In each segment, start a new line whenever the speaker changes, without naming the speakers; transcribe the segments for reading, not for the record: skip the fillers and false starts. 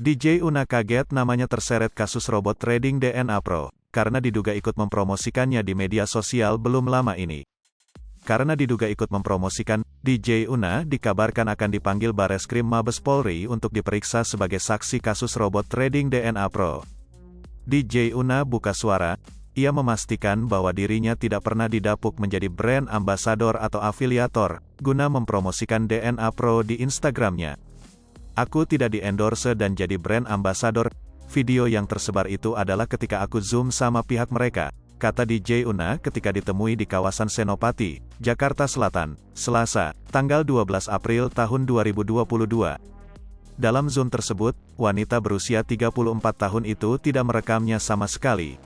DJ Una kaget namanya terseret kasus robot trading DNA Pro, karena diduga ikut mempromosikannya di media sosial belum lama ini. Karena diduga ikut mempromosikan, DJ Una dikabarkan akan dipanggil Bareskrim Mabes Polri untuk diperiksa sebagai saksi kasus robot trading DNA Pro. DJ Una buka suara, ia memastikan bahwa dirinya tidak pernah didapuk menjadi brand ambassador atau afiliator, guna mempromosikan DNA Pro di Instagramnya. Aku tidak di-endorse dan jadi brand ambassador. Video yang tersebar itu adalah ketika aku Zoom sama pihak mereka, kata DJ Una ketika ditemui di kawasan Senopati, Jakarta Selatan, Selasa, tanggal 12 April tahun 2022. Dalam Zoom tersebut, wanita berusia 34 tahun itu tidak merekamnya sama sekali.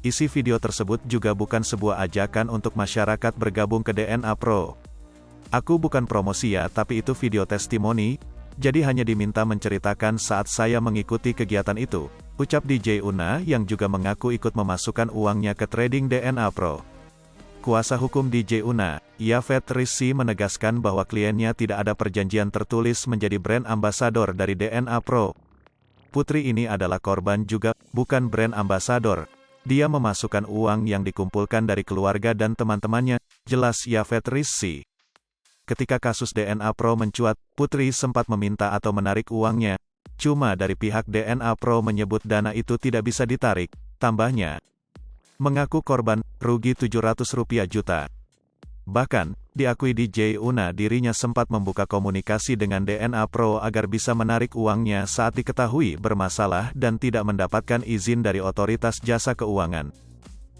Isi video tersebut juga bukan sebuah ajakan untuk masyarakat bergabung ke DNA Pro. Aku bukan promosi ya, tapi itu video testimoni, jadi hanya diminta menceritakan saat saya mengikuti kegiatan itu, ucap DJ Una yang juga mengaku ikut memasukkan uangnya ke trading DNA Pro. Kuasa hukum DJ Una, Yafet Rizky menegaskan bahwa kliennya tidak ada perjanjian tertulis menjadi brand ambassador dari DNA Pro. Putri ini adalah korban juga, bukan brand ambassador. Dia memasukkan uang yang dikumpulkan dari keluarga dan teman-temannya, jelas Yafet Rizky. Ketika kasus DNA Pro mencuat, Putri sempat meminta atau menarik uangnya. Cuma dari pihak DNA Pro menyebut dana itu tidak bisa ditarik, tambahnya. Mengaku korban, rugi Rp700 juta. Bahkan, diakui DJ Una dirinya sempat membuka komunikasi dengan DNA Pro agar bisa menarik uangnya saat diketahui bermasalah dan tidak mendapatkan izin dari otoritas jasa keuangan.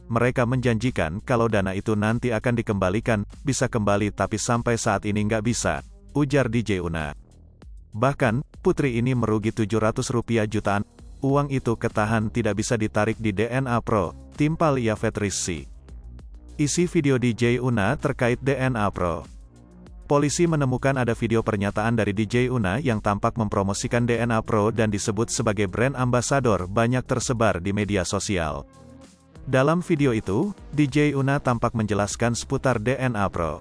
Mereka menjanjikan kalau dana itu nanti akan dikembalikan, bisa kembali tapi sampai saat ini nggak bisa, ujar DJ Una. Bahkan, putri ini merugi Rp700 jutaan, uang itu ketahan tidak bisa ditarik di DNA Pro, timpal Yafet Rizky. Isi video DJ Una terkait DNA Pro. Polisi menemukan ada video pernyataan dari DJ Una yang tampak mempromosikan DNA Pro dan disebut sebagai brand ambassador banyak tersebar di media sosial. Dalam video itu, DJ Una tampak menjelaskan seputar DNA Pro.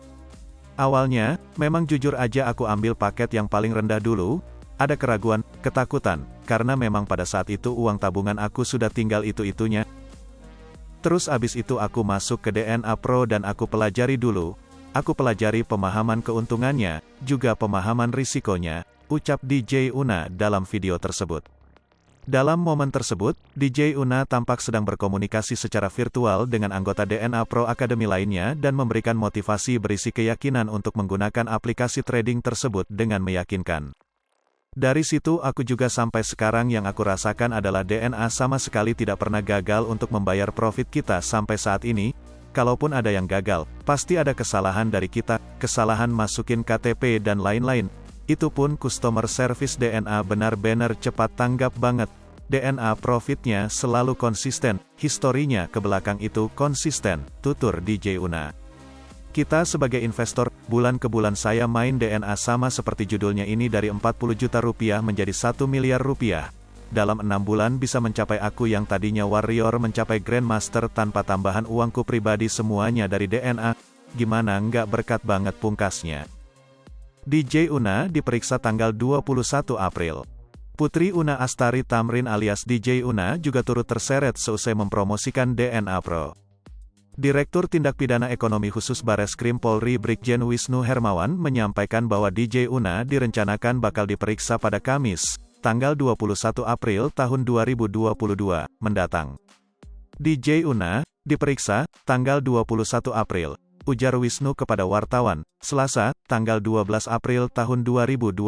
Awalnya, memang jujur aja aku ambil paket yang paling rendah dulu, ada keraguan, ketakutan, karena memang pada saat itu uang tabungan aku sudah tinggal itu-itunya. Terus abis itu aku masuk ke DNA Pro dan aku pelajari dulu, aku pelajari pemahaman keuntungannya, juga pemahaman risikonya, ucap DJ Una dalam video tersebut. Dalam momen tersebut, DJ Una tampak sedang berkomunikasi secara virtual dengan anggota DNA Pro Academy lainnya dan memberikan motivasi berisi keyakinan untuk menggunakan aplikasi trading tersebut dengan meyakinkan. Dari situ aku juga sampai sekarang yang aku rasakan adalah DNA sama sekali tidak pernah gagal untuk membayar profit kita sampai saat ini. Kalaupun ada yang gagal, pasti ada kesalahan dari kita, kesalahan masukin KTP dan lain-lain. Itu pun customer service DNA benar-benar cepat tanggap banget. DNA profitnya selalu konsisten, historinya ke belakang itu konsisten, tutur DJ Una. Kita sebagai investor, bulan ke bulan saya main DNA sama seperti judulnya ini dari Rp40 juta menjadi Rp1 miliar. Dalam 6 bulan bisa mencapai aku yang tadinya warrior mencapai grandmaster tanpa tambahan uangku pribadi semuanya dari DNA. Gimana nggak berkat banget pungkasnya. DJ Una diperiksa tanggal 21 April. Putri Una Astari Tamrin alias DJ Una juga turut terseret seusai mempromosikan DNA Pro. Direktur Tindak Pidana Ekonomi Khusus Bareskrim Polri Brigjen Wisnu Hermawan menyampaikan bahwa DJ Una direncanakan bakal diperiksa pada Kamis, tanggal 21 April tahun 2022, mendatang. DJ Una diperiksa tanggal 21 April. Ujar Wisnu kepada wartawan, Selasa, tanggal 12 April tahun 2022.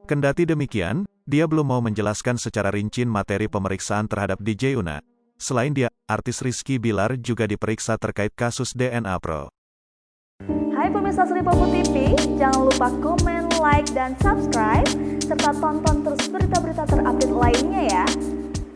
Kendati demikian, dia belum mau menjelaskan secara rinci materi pemeriksaan terhadap DJ Una. Selain dia, artis Rizky Bilar juga diperiksa terkait kasus DNA Pro.
Hai pemirsa Sri Popo TV, jangan lupa komen, like, dan subscribe, serta tonton terus berita-berita terupdate lainnya ya.